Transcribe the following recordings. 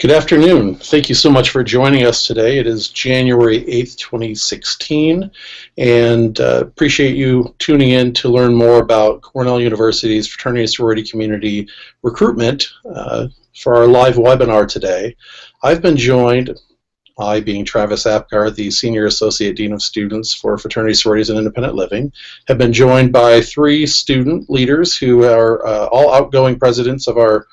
Good afternoon. Thank you so much for joining us today. It is January 8th, 2016, and appreciate you tuning in to learn more about Cornell University's fraternity and sorority community recruitment for our live webinar today. I've been joined, I being Travis Apgar, the Senior Associate Dean of Students for Fraternity, Sororities, and Independent Living, have been joined by three student leaders who are all outgoing presidents of our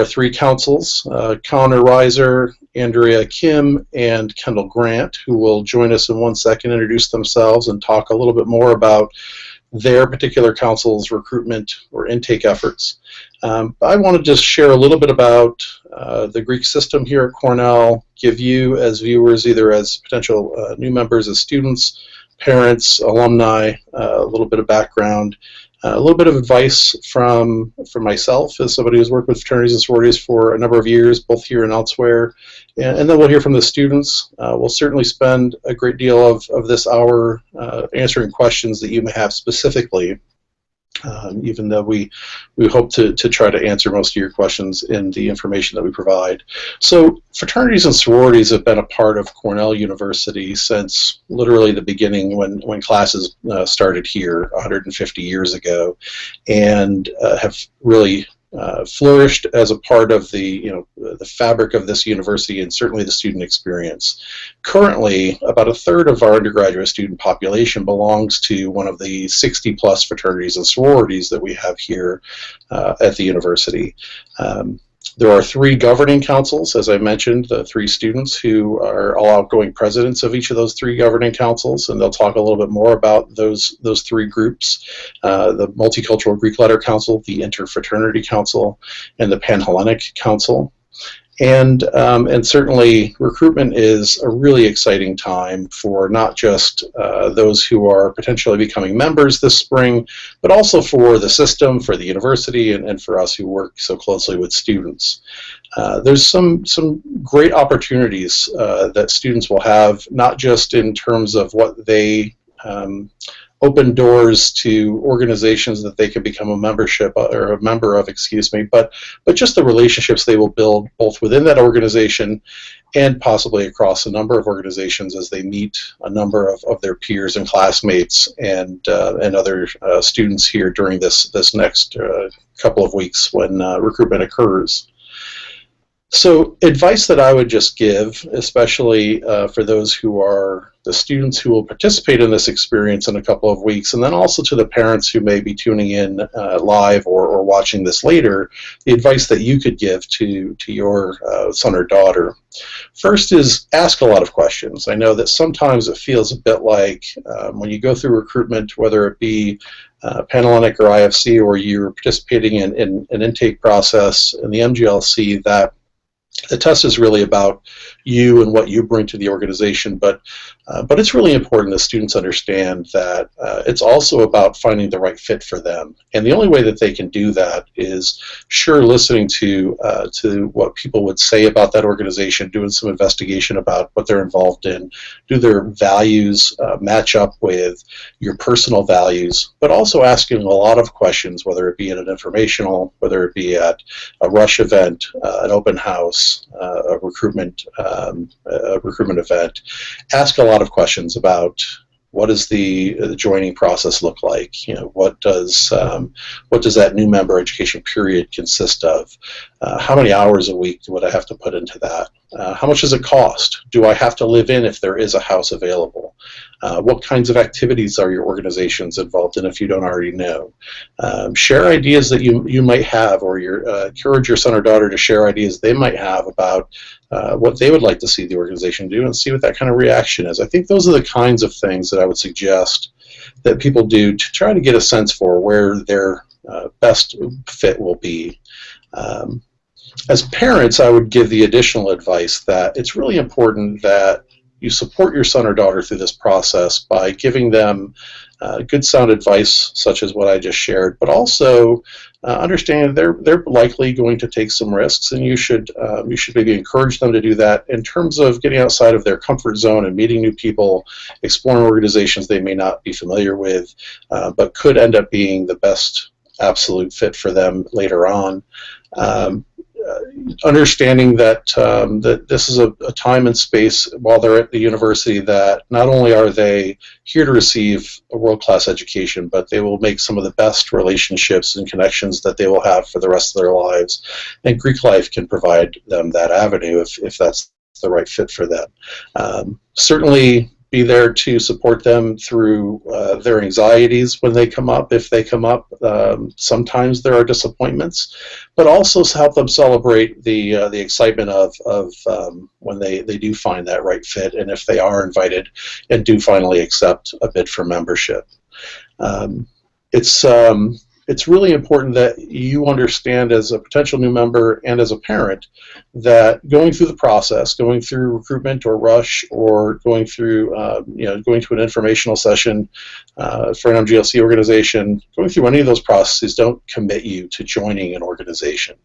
three councils, Connor Iser, Andrea Kim, and Kendall Grant, who will join us in 1 second, introduce themselves, and talk a little bit more about their particular council's recruitment or intake efforts. I want to just share a little bit about the Greek system here at Cornell, give you as viewers, either as potential new members, as students, parents, alumni, a little bit of background, a little bit of advice from myself as somebody who's worked with fraternities and sororities for a number of years, both here and elsewhere. And then we'll hear from the students. We'll certainly spend a great deal of this hour answering questions that you may have specifically, even though we hope to try to answer most of your questions in the information that we provide. So fraternities and sororities have been a part of Cornell University since literally the beginning when classes started here 150 years ago, and have really flourished as a part of the fabric of this university and certainly the student experience. Currently, about a third of our undergraduate student population belongs to one of the 60+ fraternities and sororities that we have here at the university. There are three governing councils, as I mentioned, the three students who are all outgoing presidents of each of those three governing councils, and they'll talk a little bit more about those three groups, the Multicultural Greek Letter Council, the Interfraternity Council, and the Panhellenic Council. And certainly recruitment is a really exciting time for not just those who are potentially becoming members this spring, but also for the system, for the university, and for us who work so closely with students. There's some great opportunities that students will have, not just in terms of what they open doors to organizations that they can become a member of, but just the relationships they will build both within that organization and possibly across a number of organizations as they meet a number of their peers and classmates and other students here during this next couple of weeks when recruitment occurs. So advice that I would just give, especially for those who are the students who will participate in this experience in a couple of weeks, and then also to the parents who may be tuning in live or watching this later, the advice that you could give to your son or daughter. First is ask a lot of questions. I know that sometimes it feels a bit like when you go through recruitment, whether it be Panhellenic or IFC, or you're participating in an intake process in the MGLC, that the test is really about you and what you bring to the organization, but it's really important that students understand that it's also about finding the right fit for them. And the only way that they can do that is, sure, listening to what people would say about that organization, doing some investigation about what they're involved in, do their values match up with your personal values, but also asking a lot of questions, whether it be at an informational, whether it be at a rush event, an open house, a recruitment event. Ask a lot of questions about what does the joining process look like? What does that new member education period consist of? How many hours a week would I have to put into that? How much does it cost? Do I have to live in if there is a house available? What kinds of activities are your organizations involved in if you don't already know? Share ideas that you might have, or encourage your son or daughter to share ideas they might have about what they would like to see the organization do, and see what that kind of reaction is. I think those are the kinds of things that I would suggest that people do to try to get a sense for where their best fit will be. As parents, I would give the additional advice that it's really important that you support your son or daughter through this process by giving them good sound advice, such as what I just shared, but also understand they're likely going to take some risks, and you should maybe encourage them to do that in terms of getting outside of their comfort zone and meeting new people, exploring organizations they may not be familiar with, but could end up being the best absolute fit for them later on. understanding that that this is a time and space while they're at the university that not only are they here to receive a world-class education, but they will make some of the best relationships and connections that they will have for the rest of their lives. And Greek life can provide them that avenue if that's the right fit for them. Certainly be there to support them through their anxieties when they come up, if they come up. Sometimes there are disappointments, but also help them celebrate the excitement of when they do find that right fit, and if they are invited and do finally accept a bid for membership. It's really important that you understand as a potential new member and as a parent that going through the process, going through recruitment or rush, or going through going to an informational session for an MGLC organization, going through any of those processes don't commit you to joining an organization.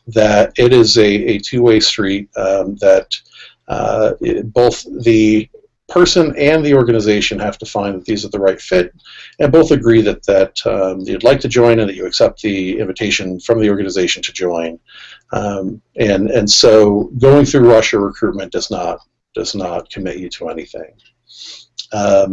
That it is a two-way street, that both the person and the organization have to find that these are the right fit, and both agree that you'd like to join and that you accept the invitation from the organization to join. And so going through rush or recruitment does not commit you to anything. I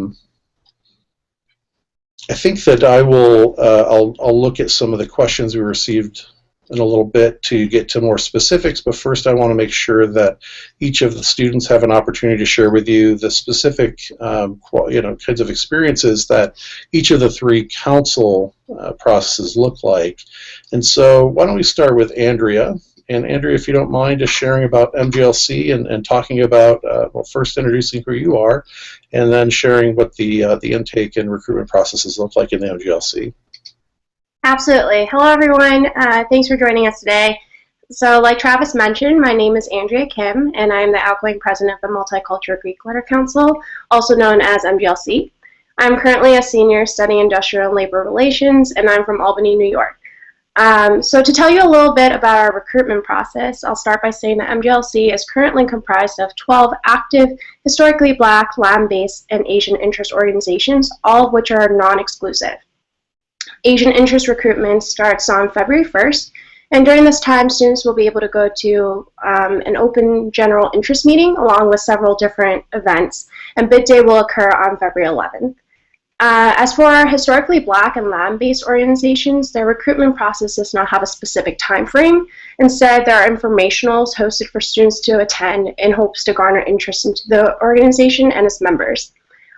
think that I'll look at some of the questions we received in a little bit to get to more specifics, but first I want to make sure that each of the students have an opportunity to share with you the specific kinds of experiences that each of the three council processes look like. And so why don't we start with Andrea? And Andrea, if you don't mind just sharing about MGLC and talking about, well, first introducing who you are, and then sharing what the intake and recruitment processes look like in the MGLC. Absolutely. Hello, everyone. Thanks for joining us today. So like Travis mentioned, my name is Andrea Kim, and I'm the outgoing president of the Multicultural Greek Letter Council, also known as MGLC. I'm currently a senior studying industrial and labor relations, and I'm from Albany, New York. So to tell you a little bit about our recruitment process, I'll start by saying that MGLC is currently comprised of 12 active, historically Black, land-based, and Asian interest organizations, all of which are non-exclusive. Asian interest recruitment starts on February 1st, and during this time, students will be able to go to an open general interest meeting along with several different events, and bid day will occur on February 11th. As for our historically Black and land-based organizations, their recruitment process does not have a specific time frame. Instead, there are informationals hosted for students to attend in hopes to garner interest into the organization and its members.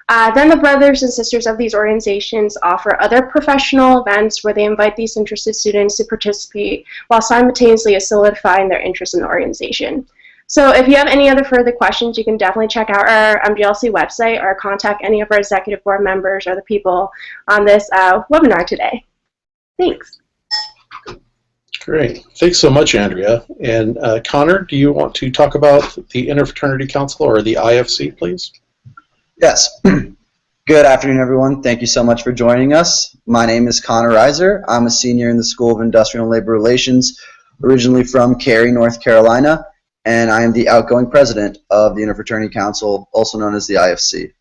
Then the brothers and sisters of these organizations offer other professional events where they invite these interested students to participate while simultaneously solidifying their interest in the organization. So if you have any other further questions, you can definitely check out our MGLC website or contact any of our executive board members or the people on this webinar today. Thanks. Great. Thanks so much, Andrea. And Connor, do you want to talk about the Interfraternity Council, or the IFC, please? Yes. Good afternoon, everyone. Thank you so much for joining us. My name is Connor Iser. I'm a senior in the School of Industrial and Labor Relations, originally from Cary, North Carolina, and I am the outgoing president of the Interfraternity Council, also known as the IFC.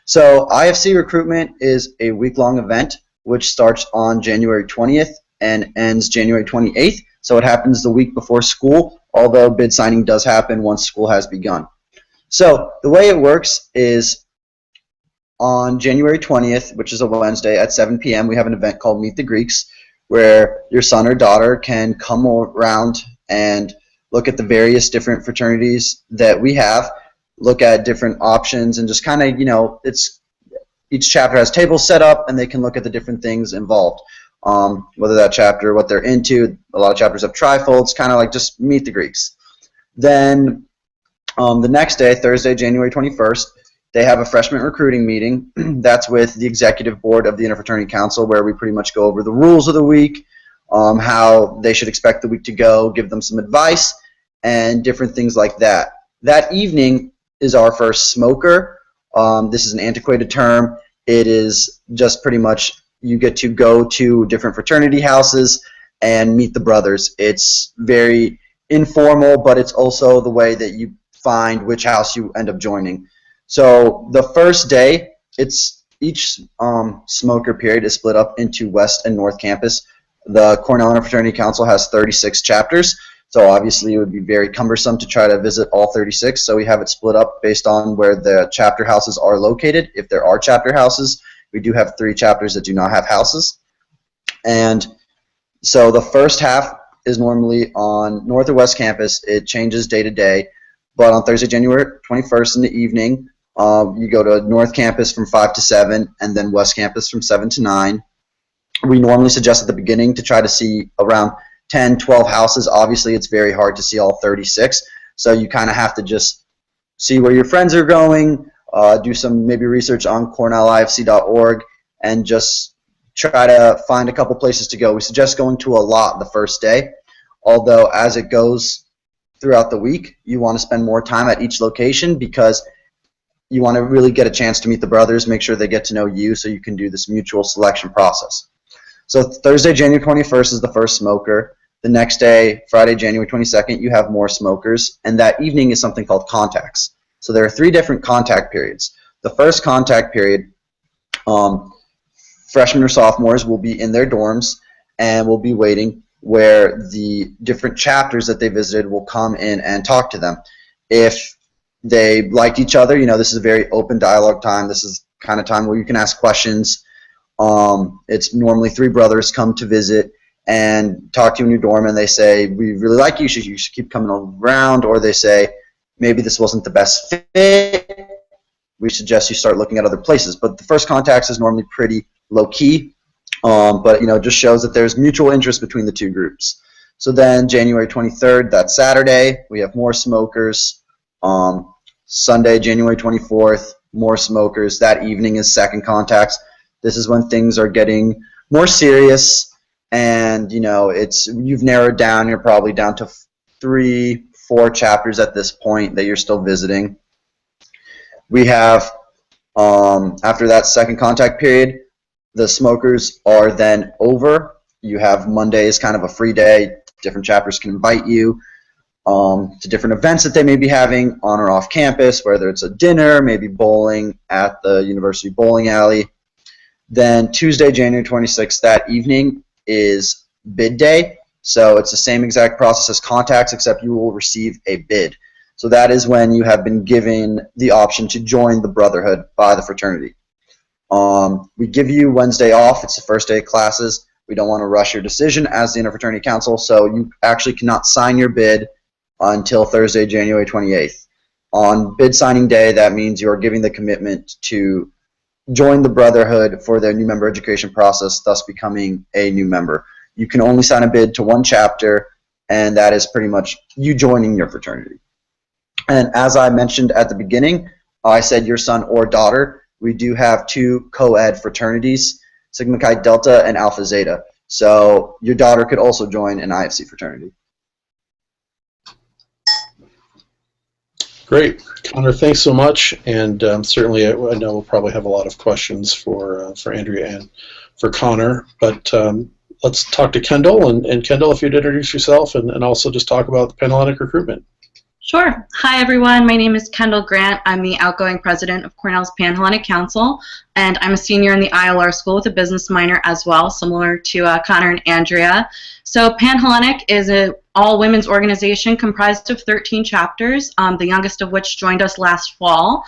So IFC recruitment is a week-long event which starts on January 20th and ends January 28th. So it happens the week before school, although bid signing does happen once school has begun. So the way it works is on January 20th, which is a Wednesday at 7 p.m., we have an event called Meet the Greeks, where your son or daughter can come around and look at the various different fraternities that we have, look at different options, and just kind of, each chapter has tables set up, and they can look at the different things involved. Whether that chapter, what they're into, a lot of chapters have trifolds, kind of like just Meet the Greeks. Then the next day, Thursday, January 21st, they have a freshman recruiting meeting. That's with the executive board of the Interfraternity Council, where we pretty much go over the rules of the week, how they should expect the week to go, give them some advice, and different things like that. That evening is our first smoker. This is an antiquated term. It is just pretty much you get to go to different fraternity houses and meet the brothers. It's very informal, but it's also the way that you find which house you end up joining. So the first day, each smoker period is split up into West and North Campus. The Cornell Interfraternity Council has 36 chapters, So obviously it would be very cumbersome to try to visit all 36, so we have it split up based on where the chapter houses are located. If there are chapter houses, we do have 3 chapters that do not have houses. And so the first half is normally on North or West Campus. It changes day to day, but on Thursday, January 21st in the evening, you go to North Campus from 5 to 7, and then West Campus from 7 to 9. We normally suggest at the beginning to try to see around 10, 12 houses. Obviously, it's very hard to see all 36, so you kind of have to just see where your friends are going, do some maybe research on cornellifc.org, and just try to find a couple places to go. We suggest going to a lot the first day, although as it goes throughout the week, you want to spend more time at each location because you want to really get a chance to meet the brothers, make sure they get to know you so you can do this mutual selection process. So Thursday, January 21st is the first smoker. The next day, Friday, January 22nd, you have more smokers, and that evening is something called contacts. So there are 3 different contact periods. The first contact period, freshmen or sophomores will be in their dorms and will be waiting, where the different chapters that they visited will come in and talk to them. If they liked each other, this is a very open dialogue time. This is kind of time where you can ask questions. It's normally 3 brothers come to visit and talk to you in your dorm, and they say, we really like you, you should keep coming around, or they say, maybe this wasn't the best fit, we suggest you start looking at other places. But the first contacts is normally pretty low-key, but it just shows that there's mutual interest between the 2 groups. So then January 23rd, that's Saturday, we have more smokers. Sunday, January 24th, more smokers. That evening is second contacts. This is when things are getting more serious, and you've narrowed down. You're probably down to 3, 4 chapters at this point that you're still visiting. We have after that second contact period, the smokers are then over. You have Mondays, kind of a free day. Different chapters can invite you to different events that they may be having on or off campus, whether it's a dinner, maybe bowling at the university bowling alley. Then Tuesday, January 26th, that evening is bid day. So it's the same exact process as contacts, except you will receive a bid. So that is when you have been given the option to join the brotherhood by the fraternity. We give you Wednesday off. It's the first day of classes. We don't want to rush your decision as the Interfraternity Council, so you actually cannot sign your bid until Thursday, January 28th. On bid signing day, that means you are giving the commitment to join the brotherhood for their new member education process, thus becoming a new member. You can only sign a bid to 1 chapter, and that is pretty much you joining your fraternity. And as I mentioned at the beginning, I said your son or daughter. We do have 2 co-ed fraternities, Sigma Chi Delta and Alpha Zeta. So your daughter could also join an IFC fraternity. Great. Connor, thanks so much. And certainly I know we'll probably have a lot of questions for Andrea and for Connor. But let's talk to Kendall. And Kendall, if you'd introduce yourself and also just talk about the Panhellenic recruitment. Sure. Hi, everyone. My name is Kendall Grant. I'm the outgoing president of Cornell's Panhellenic Council, and I'm a senior in the ILR school with a business minor as well, similar to Connor and Andrea. So Panhellenic is an all-women's organization comprised of 13 chapters, the youngest of which joined us last fall.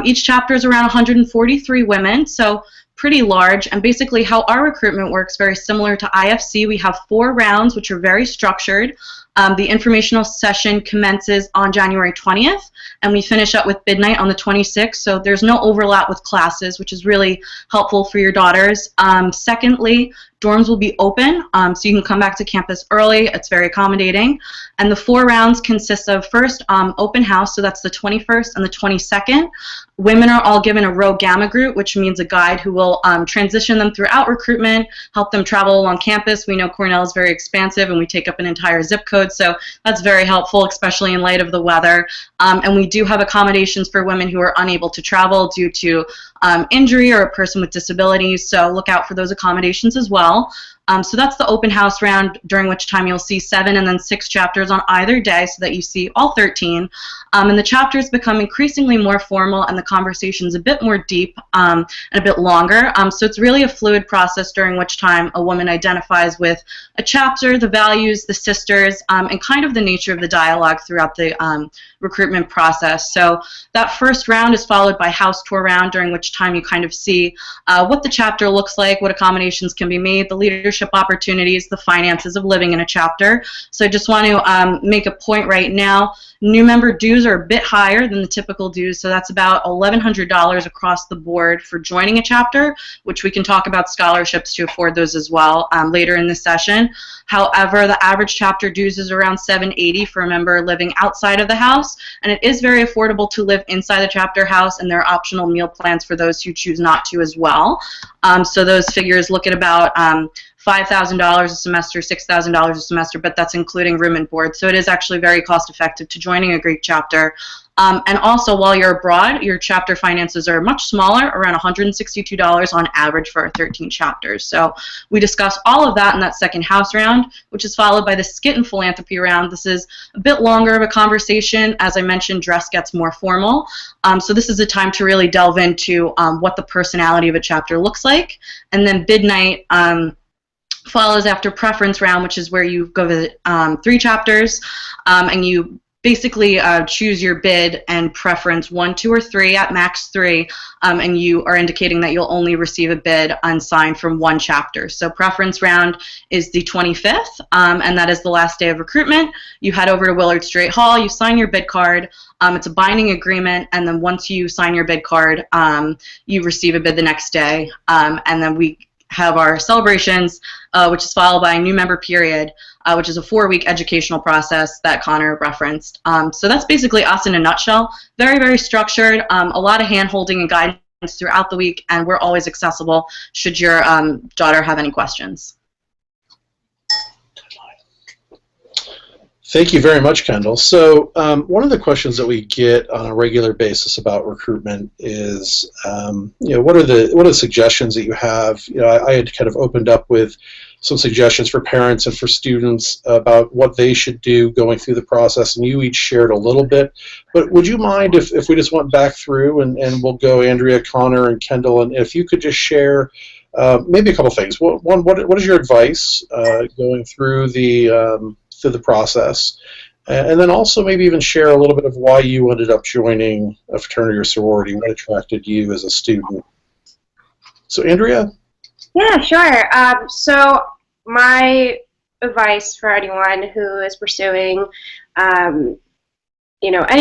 Each chapter is around 143 women, so pretty large, and basically how our recruitment works, very similar to IFC. We have 4 rounds, which are very structured. The informational session commences on January 20th, and we finish up with bid night on the 26th, so there's no overlap with classes, which is really helpful for your daughters. Secondly, dorms will be open, so you can come back to campus early. It's very accommodating. And the 4 rounds consist of first open house, so that's the 21st and the 22nd. Women are all given a Rho Gamma group, which means a guide who will transition them throughout recruitment, help them travel along campus. We know Cornell is very expansive and we take up an entire zip code, so that's very helpful, especially in light of the weather. And we do have accommodations for women who are unable to travel due to injury or a person with disabilities, so look out for those accommodations as well. So that's the open house round, during which time you'll see 7 and then 6 chapters on either day so that you see all 13. And the chapters become increasingly more formal and the conversation's a bit more deep and a bit longer. So it's really a fluid process during which time a woman identifies with a chapter, the values, the sisters, and kind of the nature of the dialogue throughout the recruitment process. So that first round is followed by house tour round, during which time you kind of see what the chapter looks like, what accommodations can be made, the leadership opportunities, the finances of living in a chapter. So I just want to make a point right now. New member dues are a bit higher than the typical dues, so that's about $1,100 across the board for joining a chapter, which we can talk about scholarships to afford those as well later in this session. However, the average chapter dues is around $780 for a member living outside of the house, and it is very affordable to live inside the chapter house, and there are optional meal plans for those who choose not to as well. So those figures look at about $5,000 a semester, $6,000 a semester, but that's including room and board. So it is actually very cost effective to joining a Greek chapter. And also, while you're abroad, your chapter finances are much smaller, around $162 on average for our 13 chapters. So we discuss all of that in that second house round, which is followed by the skit and philanthropy round. This is a bit longer of a conversation. As I mentioned, dress gets more formal. So this is a time to really delve into what the personality of a chapter looks like. And then bid night follows after preference round, which is where you go visit 3 chapters, and you basically choose your bid and preference 1, 2, or 3, at max 3, and you are indicating that you'll only receive a bid unsigned from 1 chapter. So preference round is the 25th, and that is the last day of recruitment. You head over to Willard Straight Hall, you sign your bid card. It's a binding agreement, and then once you sign your bid card, you receive a bid the next day, and then we have our celebrations, which is followed by a new member period, which is a 4-week educational process that Connor referenced. So that's basically us in a nutshell. Very, very structured, a lot of hand-holding and guidance throughout the week, and we're always accessible should your daughter have any questions. Thank you very much, Kendall. So one of the questions that we get on a regular basis about recruitment is, what are the suggestions that you have? I had kind of opened up with some suggestions for parents and for students about what they should do going through the process, and you each shared a little bit. But would you mind if we just went back through and we'll go Andrea, Connor, and Kendall, and if you could just share maybe a couple things. One, what is your advice going through the process, and then also maybe even share a little bit of why you ended up joining a fraternity or sorority, what attracted you as a student. So Andrea? Yeah, sure. So my advice for anyone who is pursuing any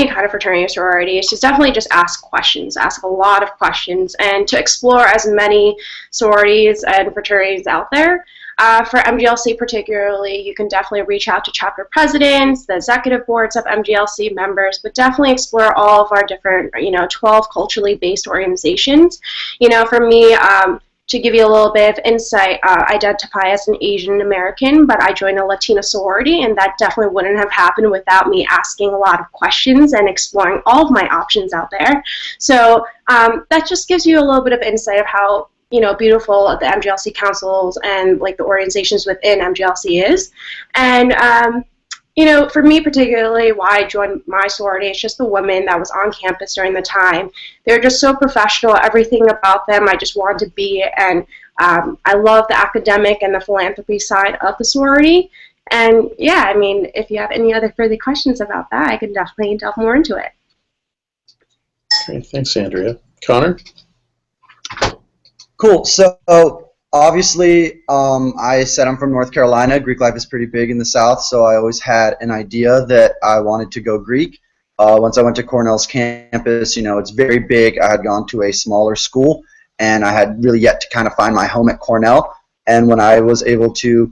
kind of fraternity or sorority is to definitely just ask questions, ask a lot of questions, and to explore as many sororities and fraternities out there. For MGLC particularly, you can definitely reach out to chapter presidents, the executive boards of MGLC members, but definitely explore all of our different, 12 culturally based organizations. For me, to give you a little bit of insight, identify as an Asian American, but I joined a Latina sorority, and that definitely wouldn't have happened without me asking a lot of questions and exploring all of my options out there. So that just gives you a little bit of insight of how beautiful the MGLC councils and like the organizations within MGLC is. And for me particularly, why I joined my sorority, it's just the women that was on campus during the time. They're just so professional, everything about them I just wanted to be, and I love the academic and the philanthropy side of the sorority. And yeah, if you have any other further questions about that, I can definitely delve more into it. Okay, thanks, Andrea. Connor? Cool. So obviously, I said I'm from North Carolina. Greek life is pretty big in the South, so I always had an idea that I wanted to go Greek. Once I went to Cornell's campus, it's very big. I had gone to a smaller school, and I had really yet to kind of find my home at Cornell. And when I was able to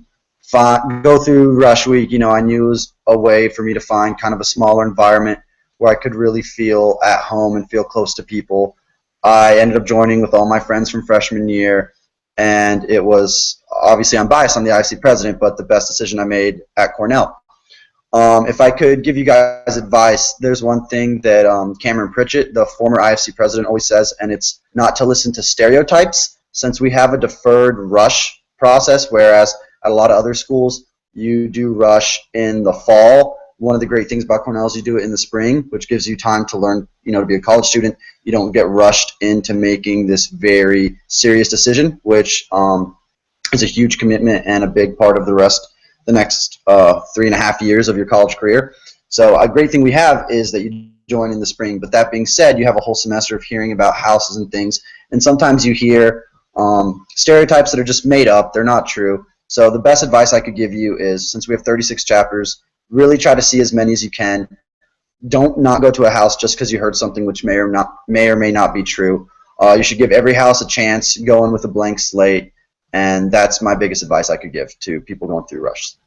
go through Rush Week, I knew it was a way for me to find kind of a smaller environment where I could really feel at home and feel close to people. I ended up joining with all my friends from freshman year, and it was, obviously I'm biased, I'm the IFC president, but the best decision I made at Cornell. If I could give you guys advice, there's one thing that Cameron Pritchett, the former IFC president, always says, and it's not to listen to stereotypes. Since we have a deferred rush process, whereas at a lot of other schools, you do rush in the fall. One of the great things about Cornell is you do it in the spring, which gives you time to learn, to be a college student. You don't get rushed into making this very serious decision, which is a huge commitment and a big part of the next 3.5 years of your college career. So a great thing we have is that you join in the spring. But that being said, you have a whole semester of hearing about houses and things, and sometimes you hear stereotypes that are just made up. They're not true. So the best advice I could give you is, since we have 36 chapters, really try to see as many as you can. Don't not go to a house just because you heard something which may or may not be true. You should give every house a chance. Go in with a blank slate, and that's my biggest advice I could give to people going through rushes.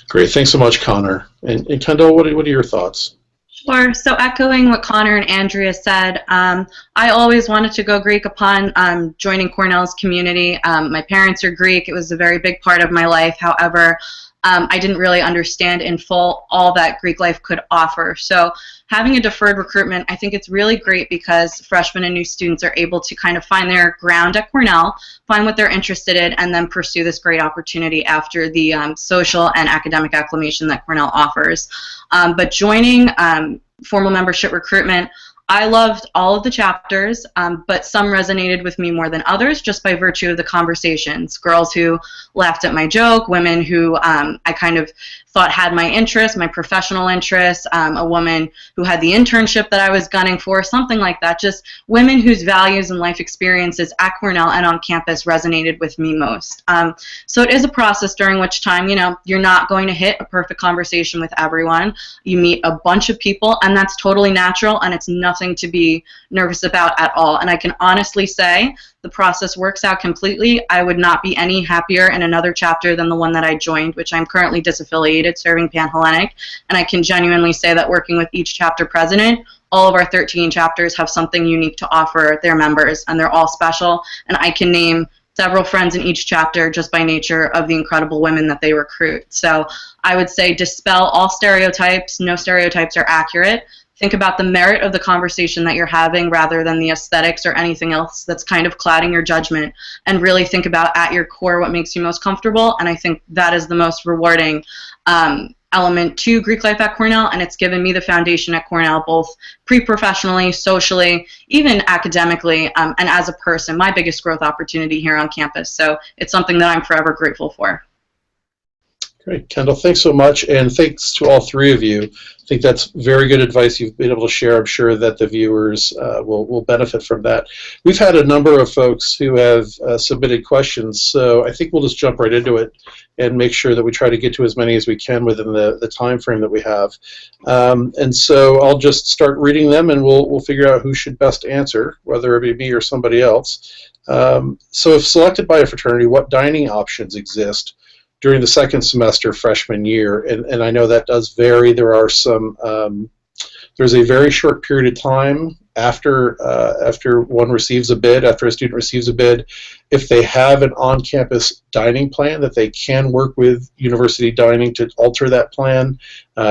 Great, thanks so much, Connor. And Kendall, what are your thoughts? Sure. So echoing what Connor and Andrea said, I always wanted to go Greek upon joining Cornell's community. My parents are Greek. It was a very big part of my life. However, I didn't really understand in full all that Greek life could offer. So having a deferred recruitment, I think it's really great because freshmen and new students are able to kind of find their ground at Cornell, find what they're interested in, and then pursue this great opportunity after the social and academic acclimation that Cornell offers. But joining formal membership recruitment, I loved all of the chapters, but some resonated with me more than others just by virtue of the conversations. Girls who laughed at my joke, women who I kind of thought had my interests, my professional interests, a woman who had the internship that I was gunning for, something like that. Just women whose values and life experiences at Cornell and on campus resonated with me most. So it is a process during which time, you're not going to hit a perfect conversation with everyone. You meet a bunch of people, and that's totally natural, and it's nothing to be nervous about at all. And I can honestly say the process works out completely. I would not be any happier in another chapter than the one that I joined, which I'm currently disaffiliated, serving Pan-Hellenic, and I can genuinely say that working with each chapter president, all of our 13 chapters have something unique to offer their members, and they're all special, and I can name several friends in each chapter just by nature of the incredible women that they recruit. So I would say dispel all stereotypes. No stereotypes are accurate. Think about the merit of the conversation that you're having rather than the aesthetics or anything else that's kind of clouding your judgment, and really think about at your core what makes you most comfortable. And I think that is the most rewarding element to Greek life at Cornell, and it's given me the foundation at Cornell, both pre-professionally, socially, even academically, and as a person, my biggest growth opportunity here on campus. So it's something that I'm forever grateful for. Great, Kendall, thanks so much, and thanks to all three of you. I think that's very good advice you've been able to share. I'm sure that the viewers will benefit from that. We've had a number of folks who have submitted questions, so I think we'll just jump right into it and make sure that we try to get to as many as we can within the time frame that we have. And so I'll just start reading them, and we'll figure out who should best answer, whether it be me or somebody else. So if selected by a fraternity, what dining options exist during the second semester freshman year? And I know that does vary. There are some, there's a very short period of time after one receives a bid, after a student receives a bid, if they have an on-campus dining plan, that they can work with university dining to alter that plan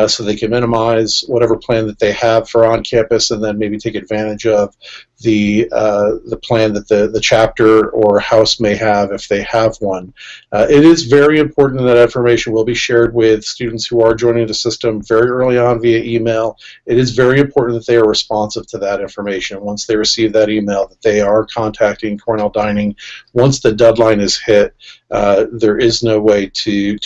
so they can minimize whatever plan that they have for on-campus, and then maybe take advantage of the plan that the chapter or house may have if they have one. It is very important that information will be shared with students who are joining the system very early on via email. It is very important that they are responsive to that information. Once they receive that email, that they are contacting Cornell Dining. Once the deadline is hit, there is no way to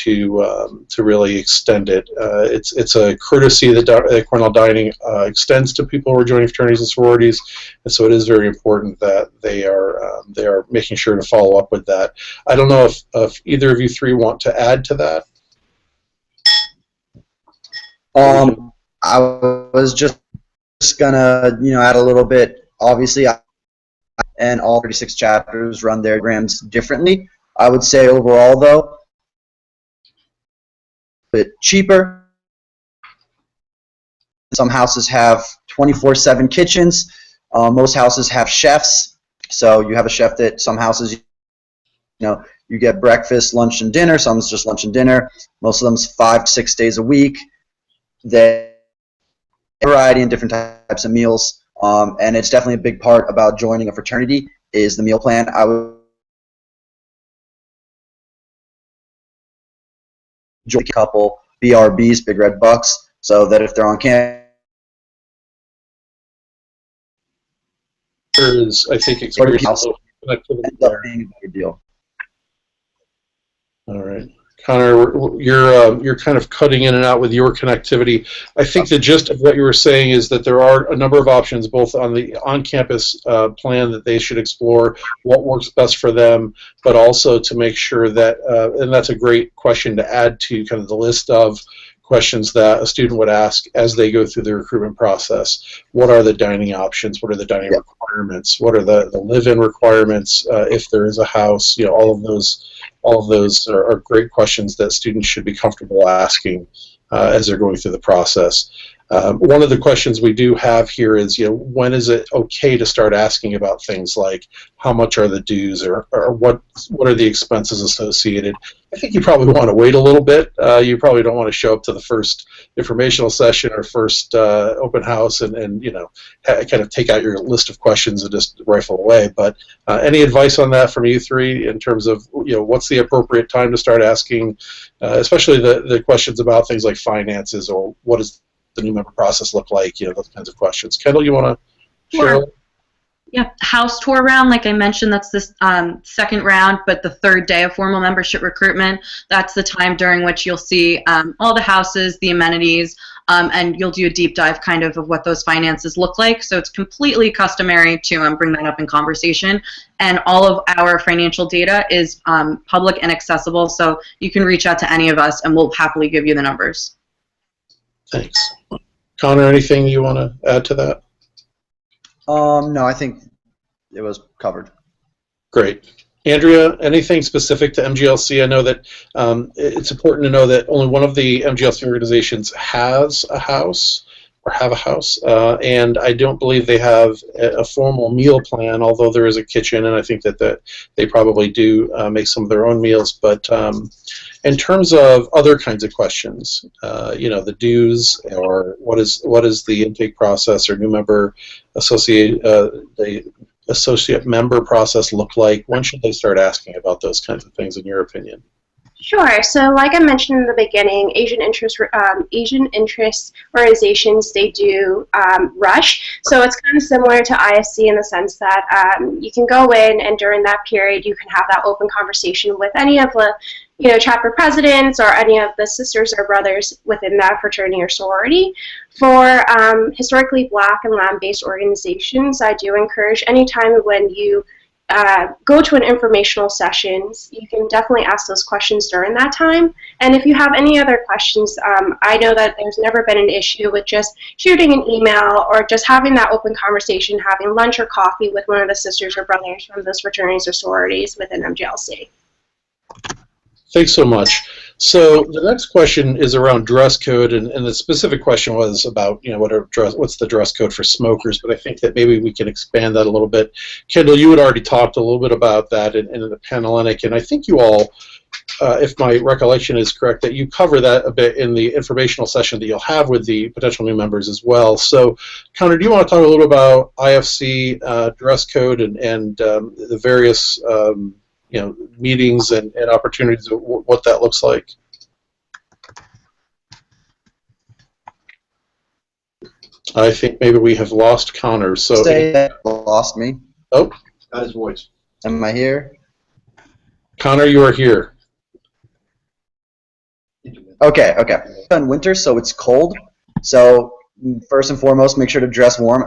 really extend it. It's a courtesy that Cornell Dining extends to people who are joining fraternities and sororities, and so it is very important that they are making sure to follow up with that. I don't know if either of you three want to add to that. I was just gonna add a little bit. Obviously, and all 36 chapters run their programs differently. I would say overall, though, a bit cheaper. Some houses have 24/7 kitchens. Most houses have chefs. So you have a chef that some houses, you get breakfast, lunch, and dinner. Some's just lunch and dinner. Most of them's 5 to 6 days a week. They have a variety and different types of meals. And it's definitely a big part about joining a fraternity is the meal plan. I would join a couple BRBs, Big Red Bucks, so that if they're on campus, I think experience ends connectivity up there. being a better deal. All right. Connor, you're kind of cutting in and out with your connectivity. I think the gist of what you were saying is that there are a number of options, both on the on-campus plan that they should explore, what works best for them, but also to make sure that, and that's a great question to add to kind of the list of questions that a student would ask as they go through the recruitment process. What are the dining options? What are the dining requirements? What are the live-in requirements if there is a house? You know, all of those are great questions that students should be comfortable asking as they're going through the process. One of the questions we do have here is, you know, when is it okay to start asking about things like how much are the dues, or what are the expenses associated? I think you probably want to wait a little bit. You probably don't want to show up to the first informational session or first open house and you know, kind of take out your list of questions and just rifle away. But any advice on that from you three in terms of, you know, what's the appropriate time to start asking, especially the questions about things like finances, or what does the new member process look like, you know, those kinds of questions. Kendall, you want to share? Sure. Yeah, house tour round, like I mentioned, that's this second round, but the third day of formal membership recruitment, that's the time during which you'll see all the houses, the amenities, and you'll do a deep dive kind of what those finances look like. So it's completely customary to bring that up in conversation. And all of our financial data is public and accessible, so you can reach out to any of us and we'll happily give you the numbers. Thanks. Connor, anything you want to add to that? No, I think it was covered. Great. Andrea, anything specific to MGLC? I know that it's important to know that only one of the MGLC organizations has a house, or have a house, and I don't believe they have a formal meal plan, although there is a kitchen, and I think that they probably do make some of their own meals. But in terms of other kinds of questions, you know, the dues, or what is the intake process or new member the associate member process look like? When should they start asking about those kinds of things, in your opinion? Sure. So, like I mentioned in the beginning, Asian interest organizations, they do rush. So it's kind of similar to ISC in the sense that you can go in, and during that period, you can have that open conversation with any of the, you know, chapter presidents or any of the sisters or brothers within that fraternity or sorority. For historically Black and land-based organizations, I do encourage anytime when you go to an informational sessions, you can definitely ask those questions during that time. And if you have any other questions, I know that there's never been an issue with just shooting an email or just having that open conversation, having lunch or coffee with one of the sisters or brothers from those fraternities or sororities within MGLC. Thanks so much. So the next question is around dress code, and the specific question was about, you know, what's the dress code for smokers, but I think that maybe we can expand that a little bit. Kendall, you had already talked a little bit about that in the Panhellenic, and I think you all, if my recollection is correct, that you cover that a bit in the informational session that you'll have with the potential new members as well. So, Connor, do you want to talk a little about IFC dress code and the various you know, meetings and opportunities, what that looks like? I think maybe we have lost Connor. So Say that lost me. Oh, Got his voice. Am I here? Connor, you are here. Okay. In winter, so it's cold. So first and foremost, make sure to dress warm.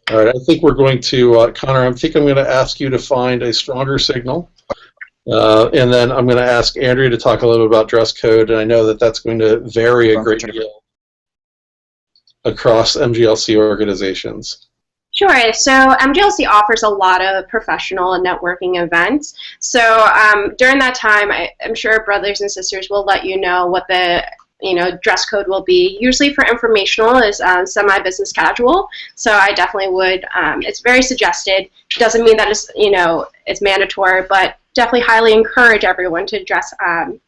All right, I think we're going to, Connor, I think I'm going to ask you to find a stronger signal. And then I'm going to ask Andrea to talk a little bit about dress code, and I know that that's going to vary a great deal across MGLC organizations. Sure. So MGLC offers a lot of professional and networking events. So during that time, I'm sure brothers and sisters will let you know what the dress code will be. Usually for informational is semi-business casual. So I definitely would. It's very suggested. Doesn't mean that it's mandatory, but definitely highly encourage everyone to dress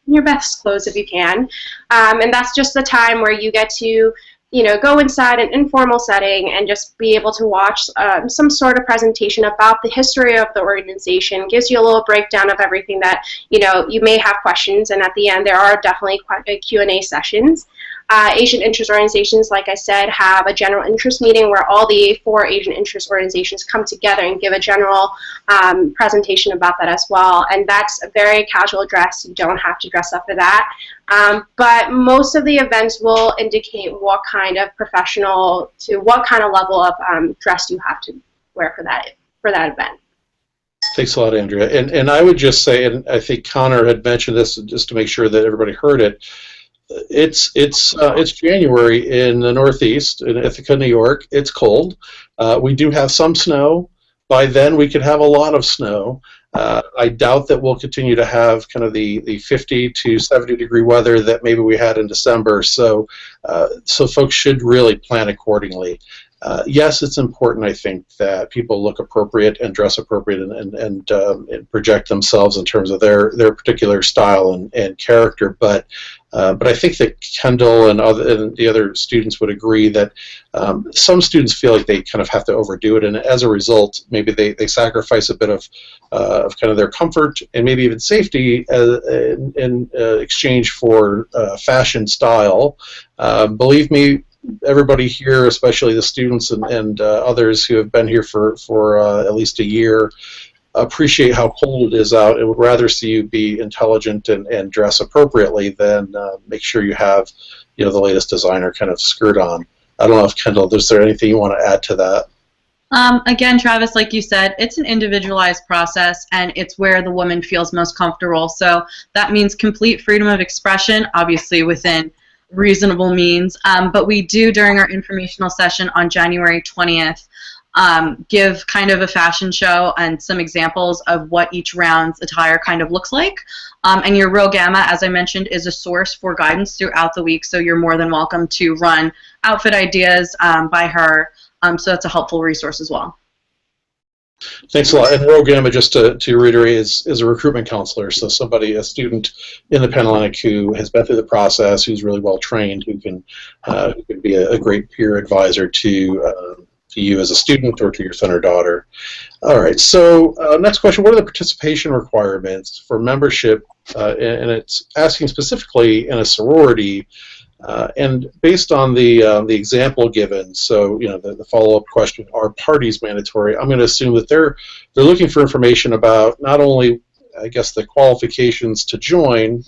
your best clothes if you can. And that's just the time where you get to go inside an informal setting and just be able to watch some sort of presentation about the history of the organization. Gives you a little breakdown of everything that, you may have questions, and at the end there are definitely Q&A sessions. Asian interest organizations, like I said, have a general interest meeting where all the 4 Asian interest organizations come together and give a general presentation about that as well. And that's a very casual dress. You don't have to dress up for that. But most of the events will indicate what kind of professional to what kind of level of dress you have to wear for that event. Thanks a lot, Andrea. And I would just say, and I think Connor had mentioned this just to make sure that everybody heard it, it's January in the Northeast, in Ithaca, New York. It's cold. We do have some snow. By then, we could have a lot of snow. I doubt that we'll continue to have kind of the 50 to 70 degree weather that maybe we had in December. So folks should really plan accordingly. Yes, it's important, I think, that people look appropriate and dress appropriate and project themselves in terms of their particular style and character. But I think that Kendall and the other students would agree that some students feel like they kind of have to overdo it, and as a result, maybe they sacrifice a bit of kind of their comfort and maybe even safety in exchange for fashion style. Believe me, everybody here, especially the students and others who have been here for at least a year, appreciate how cold it is out and would rather see you be intelligent and dress appropriately than make sure you have the latest designer kind of skirt on. I don't know if Kendall, is there anything you want to add to that? Again, Travis, like you said, it's an individualized process, and it's where the woman feels most comfortable. So that means complete freedom of expression, obviously within reasonable means, but we do, during our informational session on January 20th, give kind of a fashion show and some examples of what each round's attire kind of looks like. And your Rho Gamma, as I mentioned, is a source for guidance throughout the week, so you're more than welcome to run outfit ideas by her, so that's a helpful resource as well. Thanks a lot. And Rho Gamma, just to reiterate, is a recruitment counselor, so a student in the Panhellenic who has been through the process, who's really well trained, who can be a great peer advisor to you as a student or to your son or daughter. All right. So next question: what are the participation requirements for membership? And it's asking specifically in a sorority. And based on the example given, so the follow-up question: are parties mandatory? I'm going to assume that they're looking for information about not only, I guess, the qualifications to join,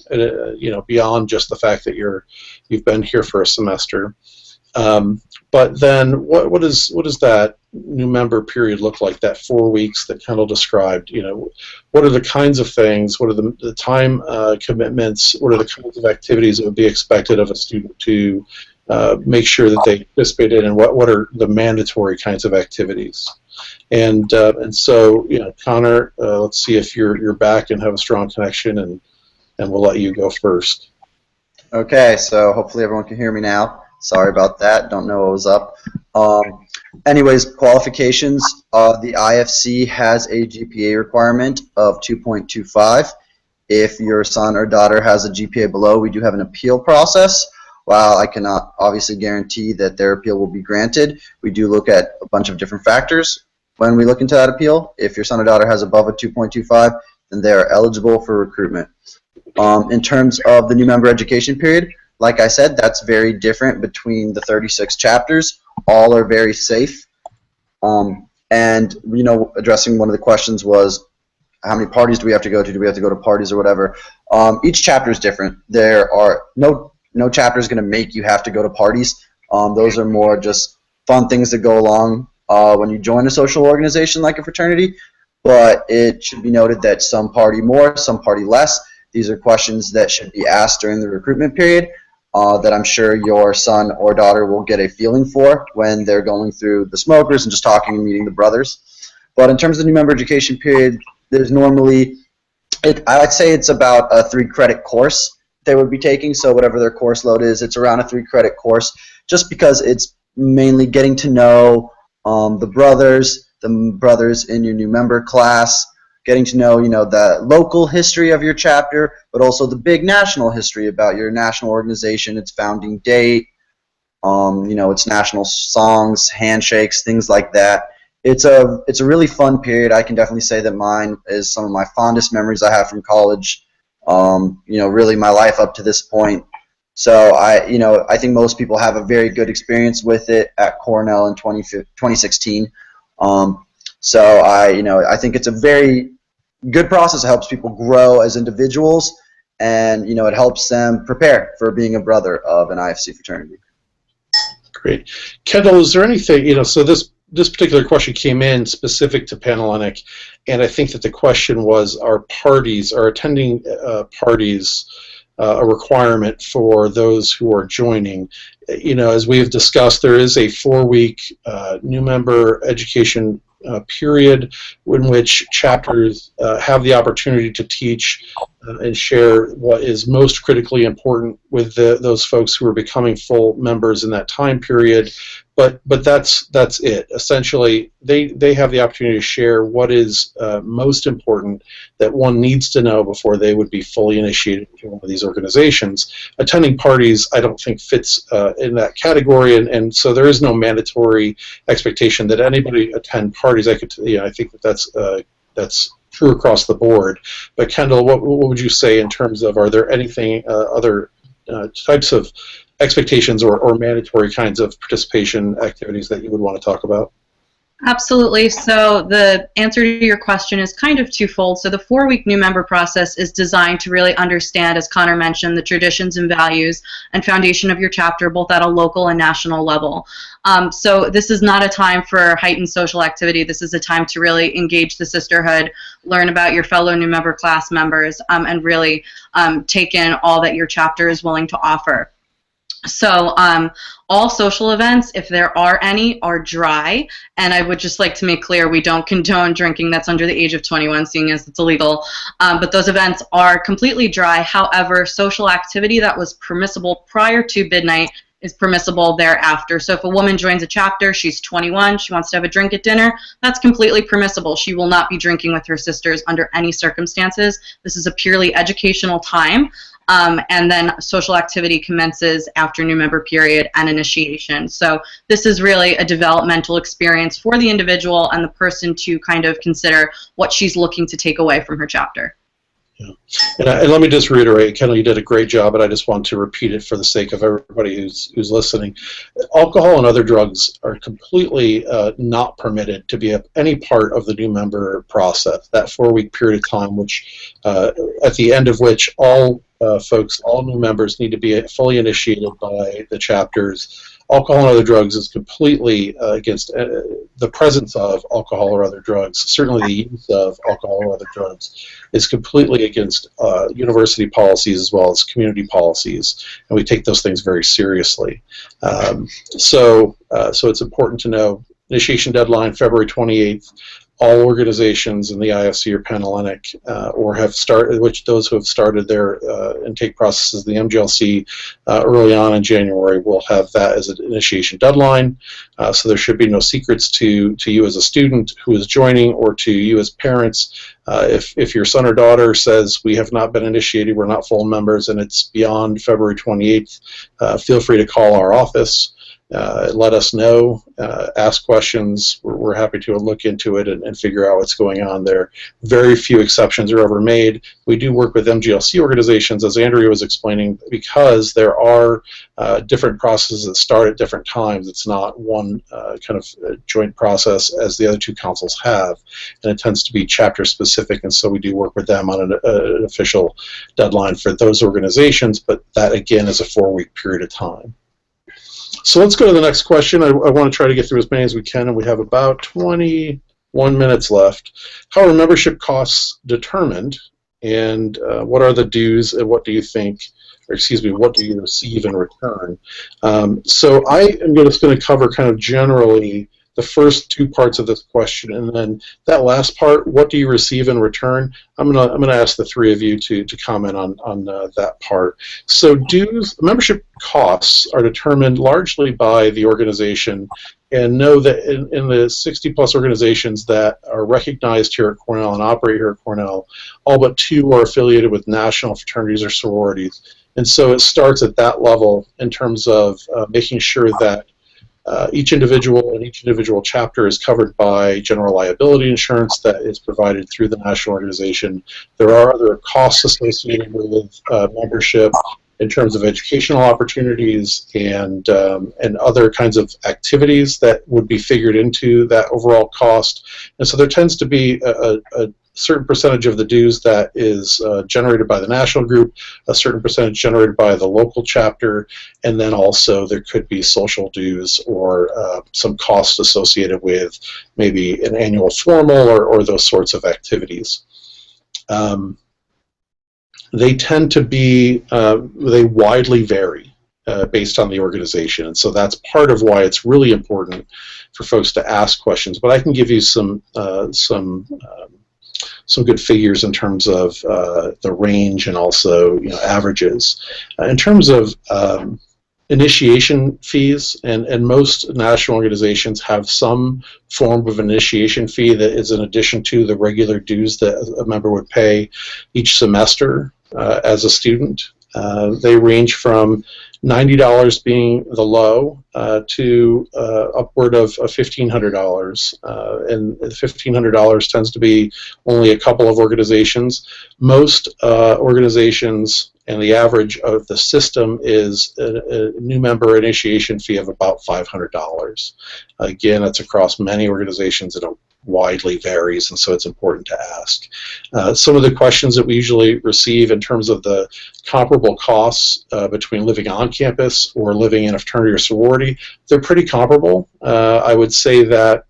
beyond just the fact that you've been here for a semester, but then what does that new member period look like? That 4 weeks that Kendall described. What are the kinds of things? What are the time commitments? What are the kinds of activities that would be expected of a student to make sure that they participate in? And what are the mandatory kinds of activities? And so Connor, let's see if you're back and have a strong connection, and we'll let you go first. Okay, so hopefully everyone can hear me now. Sorry about that. Don't know what was up. Anyways, qualifications. The IFC has a GPA requirement of 2.25. If your son or daughter has a GPA below, we do have an appeal process. While I cannot obviously guarantee that their appeal will be granted, we do look at a bunch of different factors when we look into that appeal. If your son or daughter has above a 2.25, then they are eligible for recruitment. In terms of the new member education period, like I said, that's very different between the 36 chapters. All are very safe. And, addressing one of the questions was, how many parties do we have to go to? Do we have to go to parties or whatever? Each chapter is different. There are no chapter is going to make you have to go to parties. Those are more just fun things that go along when you join a social organization like a fraternity. But it should be noted that some party more, some party less. These are questions that should be asked during the recruitment period. That I'm sure your son or daughter will get a feeling for when they're going through the smokers and just talking and meeting the brothers. But in terms of the new member education period, there's normally, I would say it's about a 3-credit course they would be taking. So whatever their course load is, it's around a 3-credit course, just because it's mainly getting to know the brothers in your new member class, getting to know, the local history of your chapter, but also the big national history about your national organization, its founding date, It's national songs, handshakes, things like that. It's a really fun period. I can definitely say that mine is some of my fondest memories I have from college. Really my life up to this point. So I think most people have a very good experience with it at Cornell in 2016. I think it's a very good process. It helps people grow as individuals, and it helps them prepare for being a brother of an IFC fraternity. Great. Kendall, is there anything, so this particular question came in specific to Panhellenic, and I think that the question was, are attending parties a requirement for those who are joining? As we have discussed, there is a 4-week new member education period in which chapters have the opportunity to teach and share what is most critically important with those folks who are becoming full members in that time period. But that's it. Essentially, they have the opportunity to share what is most important that one needs to know before they would be fully initiated into one of these organizations. Attending parties, I don't think, fits in that category, and so there is no mandatory expectation that anybody attend parties. I think that's true across the board. But Kendall, what would you say in terms of, are there anything other types of expectations or mandatory kinds of participation activities that you would want to talk about? Absolutely. So the answer to your question is kind of twofold. So the 4-week new member process is designed to really understand, as Connor mentioned, the traditions and values and foundation of your chapter, both at a local and national level. So this is not a time for heightened social activity. This is a time to really engage the sisterhood, learn about your fellow new member class members, and really take in all that your chapter is willing to offer. So all social events, if there are any, are dry, and I would just like to make clear we don't condone drinking that's under the age of 21, seeing as it's illegal, but those events are completely dry. However, social activity that was permissible prior to midnight is permissible thereafter. So if a woman joins a chapter, she's 21, she wants to have a drink at dinner, that's completely permissible. She will not be drinking with her sisters under any circumstances. This is a purely educational time. And then social activity commences after new member period and initiation. So this is really a developmental experience for the individual and the person to kind of consider what she's looking to take away from her chapter. Yeah. And let me just reiterate, Kendall, you did a great job, but I just want to repeat it for the sake of everybody who's listening. Alcohol and other drugs are completely not permitted to be any part of the new member process. That 4-week period of time, which at the end of which all new members need to be fully initiated by the chapters. Alcohol and other drugs is completely against the presence of alcohol or other drugs. Certainly the use of alcohol or other drugs is completely against university policies as well as community policies, and we take those things very seriously. So it's important to know, initiation deadline February 28th. All organizations in the IFC or Panhellenic or have started, those who have started their intake processes, the MGLC, early on in January, will have that as an initiation deadline. So there should be no secrets to you as a student who is joining, or to you as parents. If your son or daughter says, we have not been initiated, we're not full members, and it's beyond February 28th, feel free to call our office. Let us know, ask questions. We're happy to look into it and figure out what's going on there. Very few exceptions are ever made. We do work with MGLC organizations, as Andrea was explaining, because there are different processes that start at different times. It's not one kind of joint process as the other two councils have, and it tends to be chapter specific, and so we do work with them on an official deadline for those organizations, but that again is a 4-week period of time. So let's go to the next question. I want to try to get through as many as we can, and we have about 21 minutes left. How are membership costs determined, and what are the dues, and what do you think, or excuse me, what do you receive in return? So I am just going to cover kind of generally the first two parts of this question, and then that last part, what do you receive in return? I'm gonna ask the three of you to comment on that part. So membership costs are determined largely by the organization, and know that in the 60+ organizations that are recognized here at Cornell and operate here at Cornell, all but 2 are affiliated with national fraternities or sororities. And so it starts at that level in terms of making sure that each individual and each individual chapter is covered by general liability insurance that is provided through the national organization. There are other costs associated with membership in terms of educational opportunities and other kinds of activities that would be figured into that overall cost. And so there tends to be a certain percentage of the dues that is generated by the national group, a certain percentage generated by the local chapter, and then also there could be social dues or some costs associated with maybe an annual formal or those sorts of activities. They tend to be, they widely vary based on the organization, and so that's part of why it's really important for folks to ask questions. But I can give you some good figures in terms of the range and also averages. In terms of initiation fees, and most national organizations have some form of initiation fee that is in addition to the regular dues that a member would pay each semester as a student. They range from $90 being the low to upward of $1,500, and $1,500 tends to be only a couple of organizations. Most organizations, and the average of the system is a new member initiation fee of about $500. Again, it's across many organizations and it widely varies, and so it's important to ask. Some of the questions that we usually receive in terms of the comparable costs between living on campus or living in a fraternity or sorority, they're pretty comparable. I would say that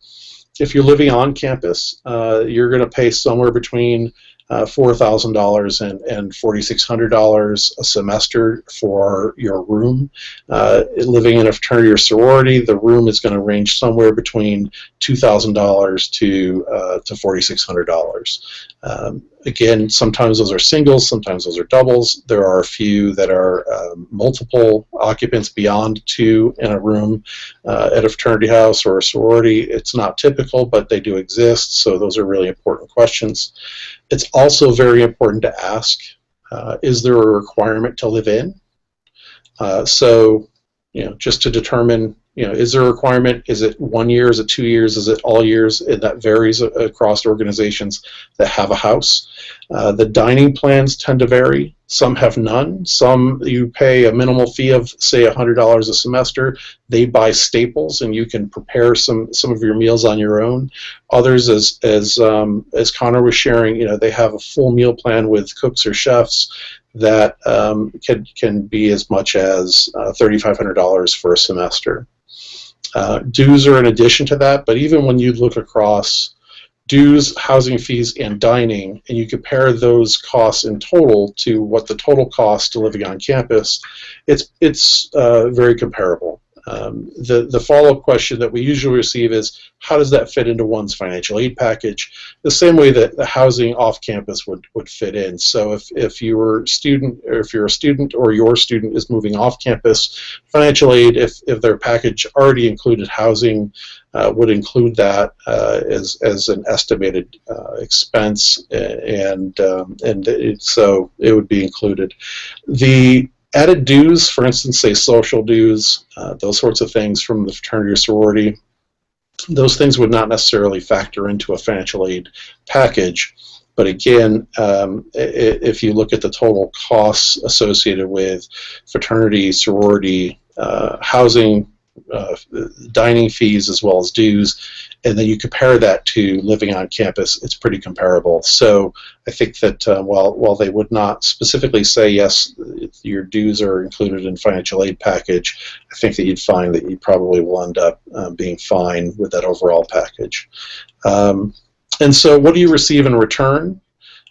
if you're living on campus, you're going to pay somewhere between $4,000 and $4,600 a semester for your room. Living in a fraternity or sorority, the room is going to range somewhere between $2,000 to $4,600. Again, sometimes those are singles, sometimes those are doubles. There are a few that are multiple occupants beyond two in a room at a fraternity house or a sorority. It's not typical, but they do exist, so those are really important questions. It's also very important to ask, is there a requirement to live in? So, just to determine, is there a requirement? Is it 1 year? Is it 2 years? Is it all years? And that varies across organizations that have a house. The dining plans tend to vary. Some have none. Some you pay a minimal fee of, say, $100 a semester. They buy staples, and you can prepare some of your meals on your own. Others, as Connor was sharing, they have a full meal plan with cooks or chefs that can be as much as $3,500 for a semester. Dues are in addition to that, but even when you look across dues, housing fees, and dining, and you compare those costs in total to what the total cost to living on campus, it's very comparable. The follow-up question that we usually receive is, how does that fit into one's financial aid package? The same way that the housing off campus would fit in. So if you're a student, or your student is moving off campus, financial aid, if their package already included housing, would include that as an estimated expense, so it would be included. The added dues, for instance, say social dues, those sorts of things from the fraternity or sorority, those things would not necessarily factor into a financial aid package. But again, if you look at the total costs associated with fraternity, sorority, housing, dining fees, as well as dues, and then you compare that to living on campus, it's pretty comparable. So I think that while they would not specifically say, yes, your dues are included in financial aid package, I think that you'd find that you probably will end up being fine with that overall package. And so what do you receive in return?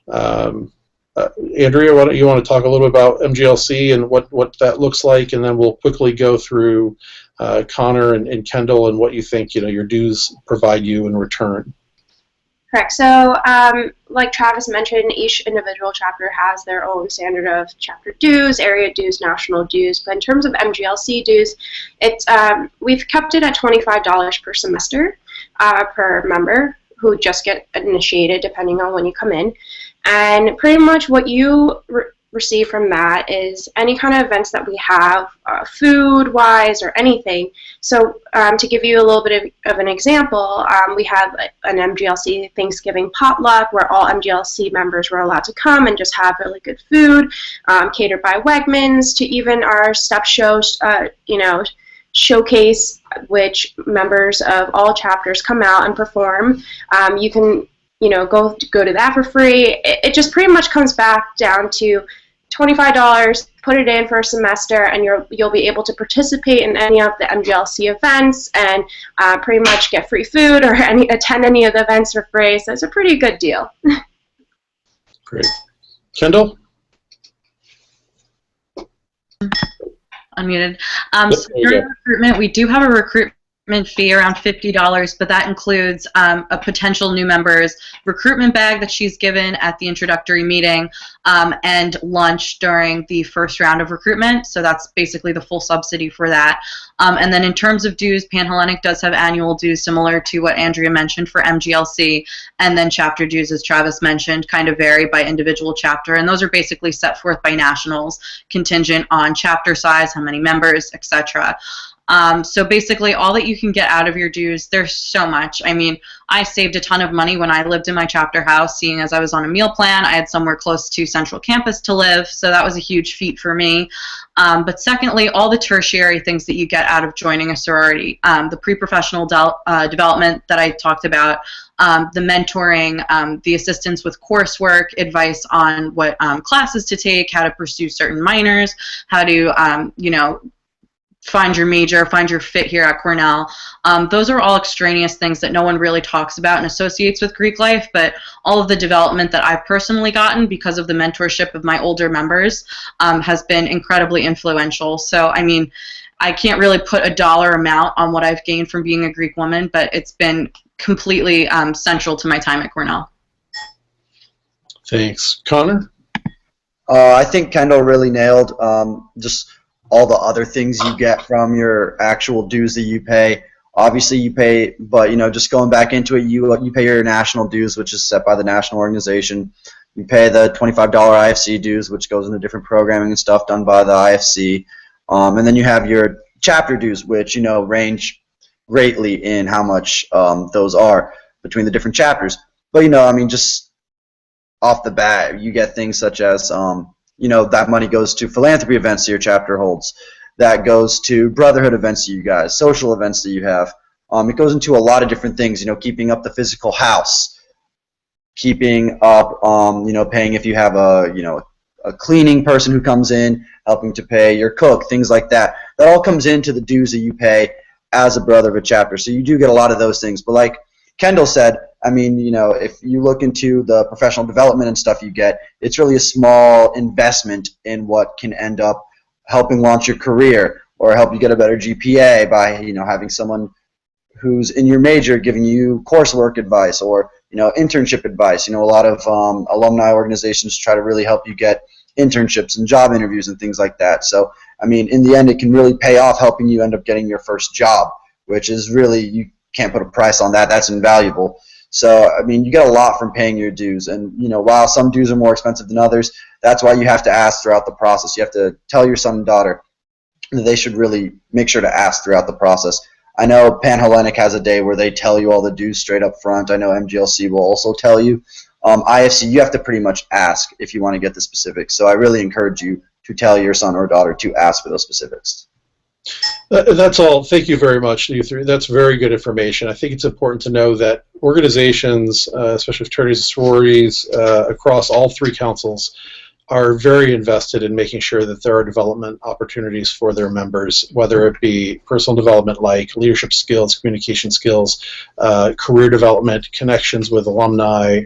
Andrea, why don't you want to talk a little bit about MGLC and what that looks like, and then we'll quickly go through Connor and Kendall and what you think your dues provide you in return. Correct. So, like Travis mentioned, each individual chapter has their own standard of chapter dues, area dues, national dues. But in terms of MGLC dues, it's we've kept it at $25 per semester per member who just get initiated, depending on when you come in. And pretty much what you receive from that is any kind of events that we have, food-wise or anything. So to give you a little bit of an example, we have an MGLC Thanksgiving potluck where all MGLC members were allowed to come and just have really good food, catered by Wegmans, to even our step shows, showcase, which members of all chapters come out and perform. You can go to that for free. It just pretty much comes back down to $25, put it in for a semester, and you'll be able to participate in any of the MGLC events and pretty much get free food or attend any of the events for free. So it's a pretty good deal. Great. Kendall? Unmuted. So during recruitment, we do have a recruitment fee around $50, but that includes a potential new member's recruitment bag that she's given at the introductory meeting and lunch during the first round of recruitment. So that's basically the full subsidy for that. And then in terms of dues, Panhellenic does have annual dues similar to what Andrea mentioned for MGLC, and then chapter dues, as Travis mentioned, kind of vary by individual chapter, and those are basically set forth by nationals, contingent on chapter size, how many members, etc. So basically all that you can get out of your dues, there's so much. I mean, I saved a ton of money when I lived in my chapter house, seeing as I was on a meal plan. I had somewhere close to Central Campus to live, so that was a huge feat for me. But secondly, all the tertiary things that you get out of joining a sorority, the pre-professional development that I talked about, the mentoring, the assistance with coursework, advice on what classes to take, how to pursue certain minors, how to, find your major, find your fit here at Cornell. Those are all extraneous things that no one really talks about and associates with Greek life, but all of the development that I've personally gotten because of the mentorship of my older members has been incredibly influential. So, I mean, I can't really put a dollar amount on what I've gained from being a Greek woman, but it's been completely central to my time at Cornell. Thanks. Connor? I think Kendall really nailed just all the other things you get from your actual dues that you pay. Obviously you pay, but just going back into it, you pay your national dues, which is set by the national organization. You pay the $25 IFC dues, which goes into different programming and stuff done by the IFC. And then you have your chapter dues, which range greatly in how much those are between the different chapters. But just off the bat, you get things such as that money goes to philanthropy events that your chapter holds. That goes to brotherhood events that you guys, social events that you have. It goes into a lot of different things, keeping up the physical house, keeping up, paying if you have a cleaning person who comes in, helping to pay your cook, things like that. That all comes into the dues that you pay as a brother of a chapter. So you do get a lot of those things. But like Kendall said, I mean, if you look into the professional development and stuff you get, it's really a small investment in what can end up helping launch your career or help you get a better GPA by, having someone who's in your major giving you coursework advice or, internship advice. A lot of alumni organizations try to really help you get internships and job interviews and things like that. So, I mean, in the end, it can really pay off helping you end up getting your first job, which is really, you can't put a price on that. That's invaluable. So, I mean, you get a lot from paying your dues. And, while some dues are more expensive than others, that's why you have to ask throughout the process. You have to tell your son and daughter that they should really make sure to ask throughout the process. I know Panhellenic has a day where they tell you all the dues straight up front. I know MGLC will also tell you. IFC, you have to pretty much ask if you want to get the specifics. So I really encourage you to tell your son or daughter to ask for those specifics. That's all. Thank you very much, you three. That's very good information. I think it's important to know that organizations, especially fraternities and sororities, across all three councils, are very invested in making sure that there are development opportunities for their members, whether it be personal development like leadership skills, communication skills, career development, connections with alumni,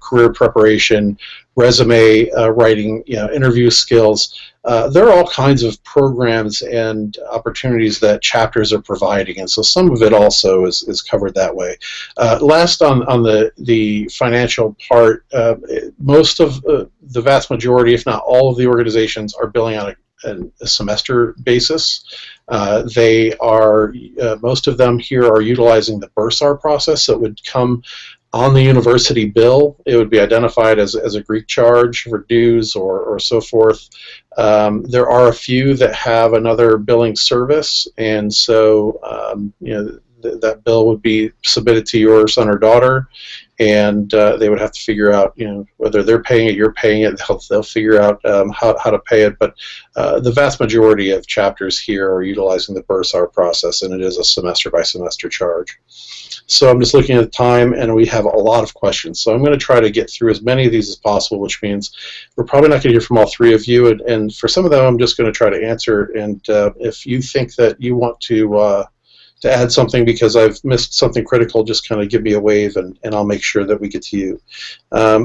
career preparation, resume writing, interview skills. There are all kinds of programs and opportunities that chapters are providing, and so some of it also is covered that way. Last on the financial part, most of the vast majority, if not all of the organizations, are billing on a semester basis. They are most of them here are utilizing the bursar process, so it would come on the university bill, it would be identified as a Greek charge for dues or so forth. There are a few that have another billing service, and so that bill would be submitted to your son or daughter, and they would have to figure out, whether they're paying it, you're paying it. They'll figure out how to pay it. But the vast majority of chapters here are utilizing the bursar process, and it is a semester by semester charge. So I'm just looking at the time, and we have a lot of questions. So I'm going to try to get through as many of these as possible, which means we're probably not going to hear from all three of you. And for some of them, I'm just going to try to answer. And if you think that you want to add something because I've missed something critical, just kind of give me a wave, and I'll make sure that we get to you.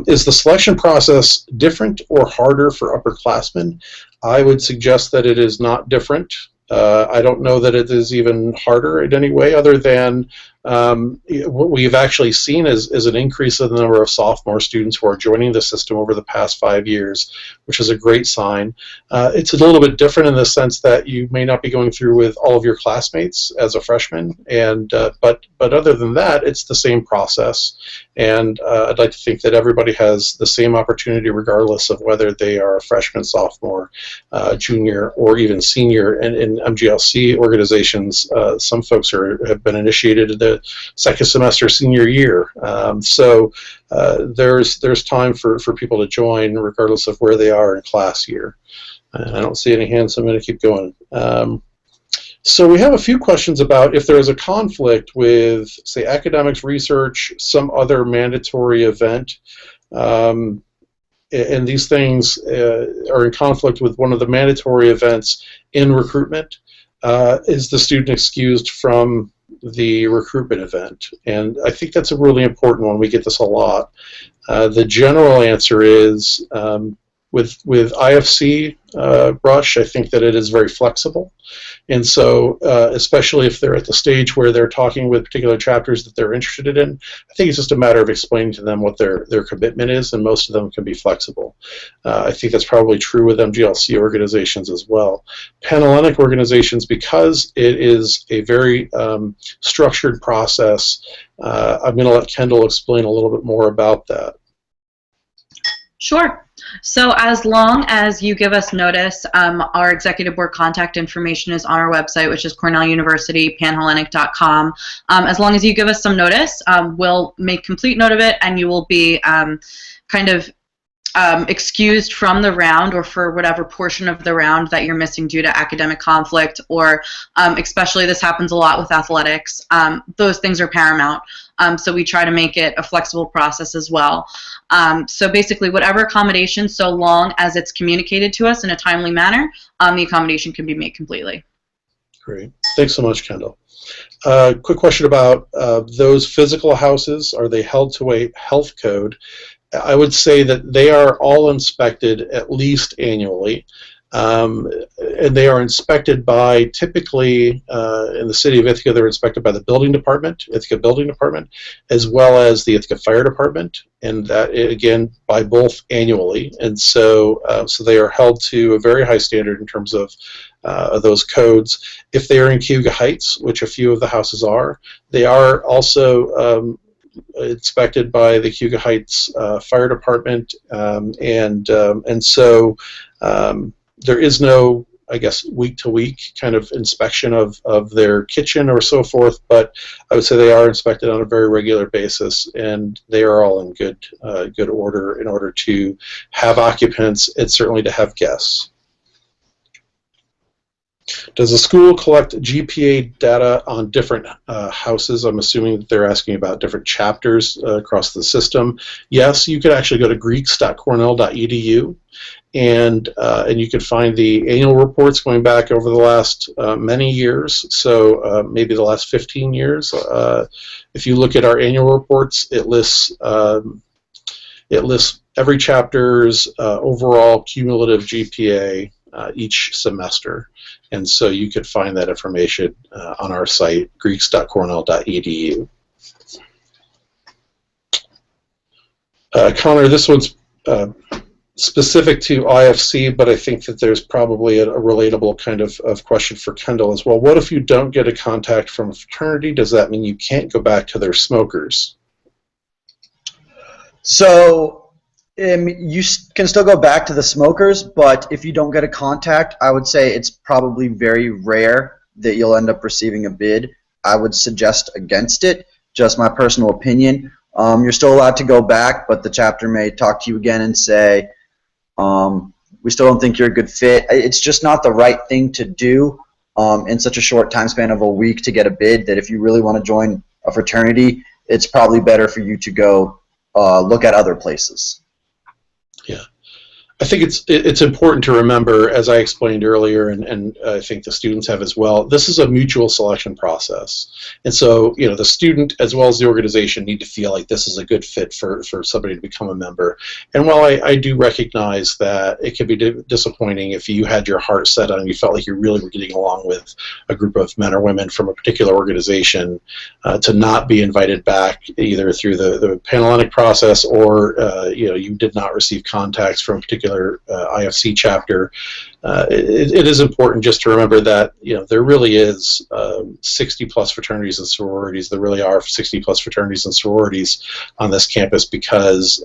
Is the selection process different or harder for upperclassmen? I would suggest that it is not different. I don't know that it is even harder in any way, other than what we've actually seen is an increase in the number of sophomore students who are joining the system over the past 5 years, which is a great sign. It's a little bit different in the sense that you may not be going through with all of your classmates as a freshman, and but other than that, it's the same process. And I'd like to think that everybody has the same opportunity regardless of whether they are a freshman, sophomore, junior, or even senior. And in MGLC organizations, some folks have been initiated in the second semester senior year. So there's time for people to join regardless of where they are in class year. I don't see any hands, so I'm going to keep going. So we have a few questions about if there is a conflict with, say, academics, research, some other mandatory event, and these things are in conflict with one of the mandatory events in recruitment. Is the student excused from the recruitment event? And I think that's a really important one. We get this a lot. The general answer is with IFC Rush, I think that it is very flexible. And so especially if they're at the stage where they're talking with particular chapters that they're interested in, I think it's just a matter of explaining to them what their commitment is, and most of them can be flexible. I think that's probably true with MGLC organizations as well. Panhellenic organizations, because it is a very structured process, I'm going to let Kendall explain a little bit more about that. Sure. So as long as you give us notice, our executive board contact information is on our website, which is Cornell University, panhellenic.com. As long as you give us some notice, we'll make complete note of it, and you will be kind of excused from the round, or for whatever portion of the round that you're missing due to academic conflict, or especially this happens a lot with athletics. Those things are paramount. So we try to make it a flexible process as well. So basically, whatever accommodation, so long as it's communicated to us in a timely manner, the accommodation can be made completely. Great. Thanks so much, Kendall. Quick question about those physical houses. Are they held to a health code? I would say that they are all inspected at least annually. And they are inspected by, typically in the city of Ithaca, they're inspected by the building department, Ithaca Building Department, as well as the Ithaca Fire Department, and that, again, by both annually. And so, so they are held to a very high standard in terms of those codes. If they are in Cayuga Heights, which a few of the houses are, they are also inspected by the Cayuga Heights Fire Department, and so there is no, I guess, week-to-week kind of inspection of their kitchen or so forth, but I would say they are inspected on a very regular basis, and they are all in good order in order to have occupants and certainly to have guests. Does the school collect GPA data on different houses? I'm assuming that they're asking about different chapters across the system. Yes, you could actually go to greeks.cornell.edu, and you can find the annual reports going back over the last many years, so maybe the last 15 years. If you look at our annual reports, it lists every chapter's overall cumulative GPA each semester. And so you could find that information on our site, greeks.cornell.edu. Connor, this one's specific to IFC, but I think that there's probably a relatable kind of question for Kendall as well. What if you don't get a contact from a fraternity? Does that mean you can't go back to their smokers? So you can still go back to the smokers, but if you don't get a contact, I would say it's probably very rare that you'll end up receiving a bid. I would suggest against it, just my personal opinion. You're still allowed to go back, but the chapter may talk to you again and say, we still don't think you're a good fit. It's just not the right thing to do in such a short time span of a week to get a bid, that if you really want to join a fraternity, it's probably better for you to go look at other places. Yeah. I think it's important to remember, as I explained earlier, and I think the students have as well, this is a mutual selection process. And so, you know, the student as well as the organization need to feel like this is a good fit for somebody to become a member. And while I do recognize that it can be disappointing if you had your heart set on, you felt like you really were getting along with a group of men or women from a particular organization, to not be invited back either through the Panhellenic process or, you know, you did not receive contacts from a particular IFC chapter. It is important just to remember that, you know, there really is 60 plus fraternities and sororities. There really are 60 plus fraternities and sororities on this campus because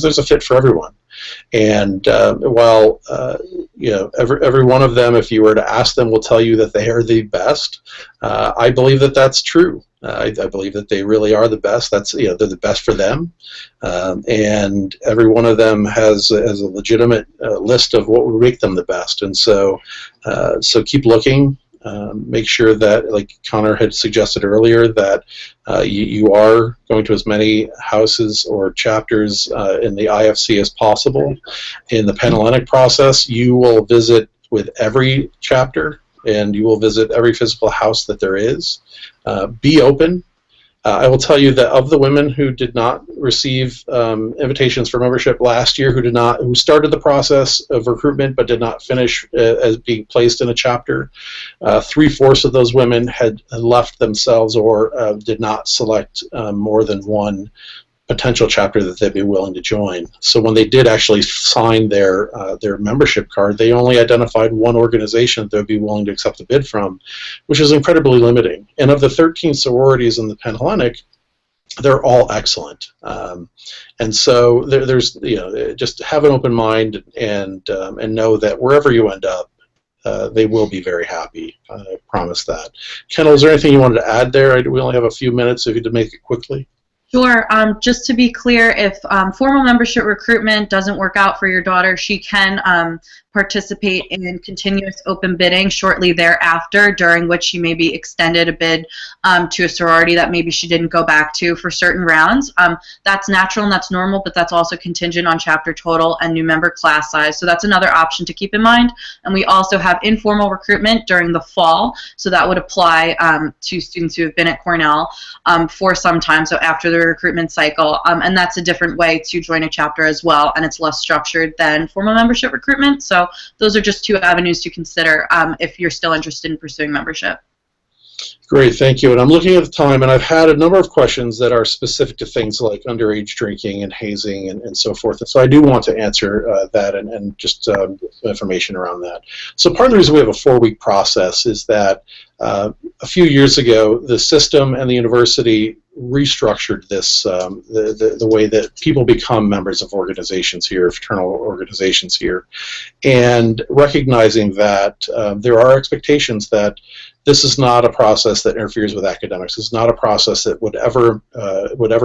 there's a fit for everyone. And while you know, every one of them, if you were to ask them, will tell you that they are the best. I believe that that's true. I believe that they really are the best. That's, you know, they're the best for them, and every one of them has a legitimate list of what would make them the best. And so, so keep looking. Make sure that, like Connor had suggested earlier, that you are going to as many houses or chapters in the IFC as possible. In the Panhellenic process, you will visit with every chapter, and you will visit every physical house that there is. Be open. I will tell you that of the women who did not receive invitations for membership last year, who started the process of recruitment but did not finish as being placed in a chapter, 3/4 of those women had left themselves or did not select more than one potential chapter that they'd be willing to join. So when they did actually sign their membership card, they only identified one organization that they'd be willing to accept a bid from, which is incredibly limiting. And of the 13 sororities in the Panhellenic, they're all excellent. And so there's, you know, just have an open mind and know that wherever you end up, they will be very happy. I promise that. Kendall, is there anything you wanted to add there? We only have a few minutes, if you could make it quickly. Sure. Just to be clear, if formal membership recruitment doesn't work out for your daughter, she can participate in continuous open bidding shortly thereafter, during which she may be extended a bid to a sorority that maybe she didn't go back to for certain rounds. That's natural and that's normal, but that's also contingent on chapter total and new member class size. So that's another option to keep in mind. And we also have informal recruitment during the fall, so that would apply to students who have been at Cornell for some time, so after the recruitment cycle, and that's a different way to join a chapter as well, and it's less structured than formal membership recruitment. So those are just two avenues to consider if you're still interested in pursuing membership. Great, thank you. And I'm looking at the time, and I've had a number of questions that are specific to things like underage drinking and hazing and so forth. And so I do want to answer that and just information around that. So part of the reason we have a 4-week process is that a few years ago, the system and the university restructured this, the way that people become members of organizations here, fraternal organizations here, and recognizing that there are expectations that this is not a process that interferes with academics. It's not a process that would ever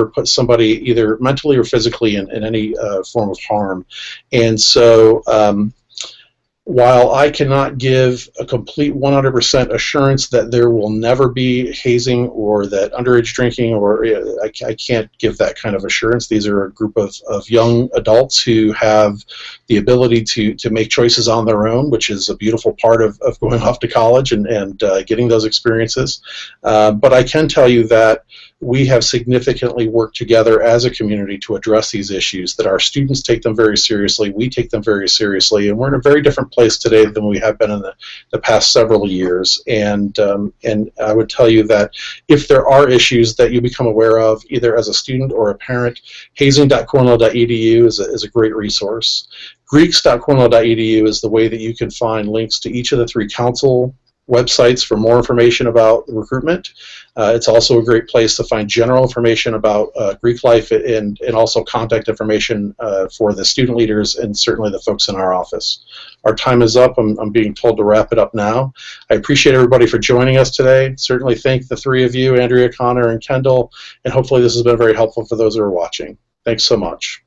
put somebody either mentally or physically in any form of harm. And so while I cannot give a complete 100% assurance that there will never be hazing or that underage drinking, or I can't give that kind of assurance. These are a group of young adults who have the ability to make choices on their own, which is a beautiful part of going off to college and getting those experiences. But I can tell you that we have significantly worked together as a community to address these issues, that our students take them very seriously, we take them very seriously, and we're in a very different place today than we have been in the past several years. And I would tell you that if there are issues that you become aware of, either as a student or a parent, hazing.cornell.edu is a great resource. Greeks.cornell.edu is the way that you can find links to each of the 3 council websites for more information about recruitment. It's also a great place to find general information about Greek life and also contact information for the student leaders and certainly the folks in our office. Our time is up. I'm being told to wrap it up now. I appreciate everybody for joining us today. Certainly thank the three of you, Andrea, Connor, and Kendall, and hopefully this has been very helpful for those who are watching. Thanks so much.